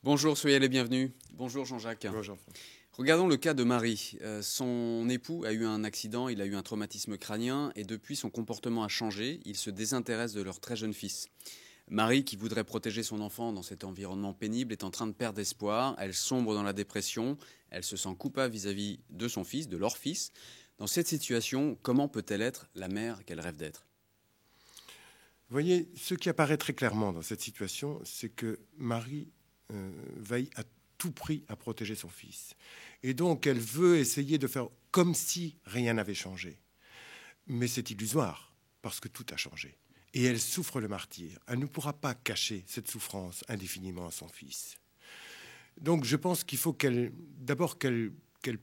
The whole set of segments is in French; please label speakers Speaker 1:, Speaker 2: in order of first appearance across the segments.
Speaker 1: Bonjour, soyez les bienvenus. Bonjour Jean-Jacques.
Speaker 2: Bonjour Jean-François.
Speaker 1: Regardons le cas de Marie. Son époux a eu un accident, il a eu un traumatisme crânien et depuis son comportement a changé. Il se désintéresse de leur très jeune fils. Marie, qui voudrait protéger son enfant dans cet environnement pénible, est en train de perdre espoir. Elle sombre dans la dépression. Elle se sent coupable vis-à-vis de son fils, de leur fils. Dans cette situation, comment peut-elle être la mère qu'elle rêve d'être ?
Speaker 2: Vous voyez, ce qui apparaît très clairement dans cette situation, c'est que Marie veille à tout prix à protéger son fils. Et donc, elle veut essayer de faire comme si rien n'avait changé. Mais c'est illusoire, parce que tout a changé. Et elle souffre le martyre. Elle ne pourra pas cacher cette souffrance indéfiniment à son fils. Donc, je pense qu'il faut d'abord qu'elle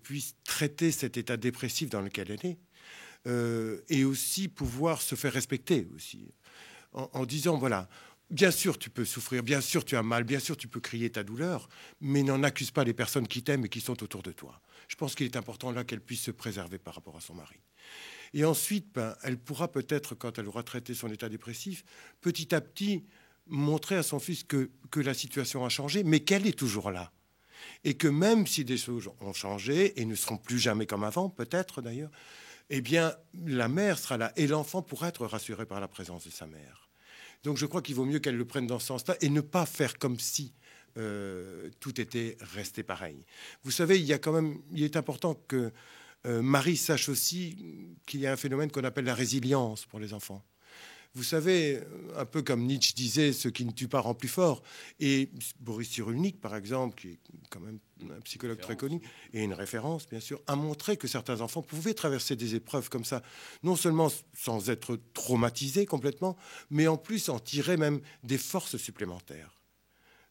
Speaker 2: puisse traiter cet état dépressif dans lequel elle est, et aussi pouvoir se faire respecter aussi. En disant, voilà, bien sûr tu peux souffrir, bien sûr tu as mal, bien sûr tu peux crier ta douleur, mais n'en accuse pas les personnes qui t'aiment et qui sont autour de toi. Je pense qu'il est important là qu'elle puisse se préserver par rapport à son mari. Et ensuite, elle pourra peut-être, quand elle aura traité son état dépressif, petit à petit montrer à son fils que la situation a changé, mais qu'elle est toujours là. Et que même si des choses ont changé et ne seront plus jamais comme avant, peut-être d'ailleurs, eh bien, la mère sera là et l'enfant pourra être rassuré par la présence de sa mère. Donc je crois qu'il vaut mieux qu'elle le prenne dans ce sens-là et ne pas faire comme si tout était resté pareil. Vous savez, il est important que Marie sache aussi qu'il y a un phénomène qu'on appelle la résilience pour les enfants. Vous savez, un peu comme Nietzsche disait, ce qui ne tue pas rend plus fort. Et Boris Cyrulnik, par exemple, qui est quand même un psychologue très connu, et une référence, bien sûr, a montré que certains enfants pouvaient traverser des épreuves comme ça, non seulement sans être traumatisés complètement, mais en plus en tirer même des forces supplémentaires.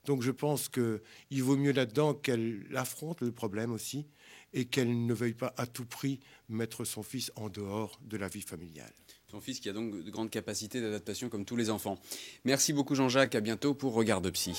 Speaker 2: Donc je pense qu'il vaut mieux là-dedans qu'elle affronte le problème aussi, et qu'elle ne veuille pas à tout prix mettre son fils en dehors de la vie familiale.
Speaker 1: Son fils qui a donc de grandes capacités d'adaptation comme tous les enfants. Merci beaucoup Jean-Jacques, à bientôt pour Regard de Psy.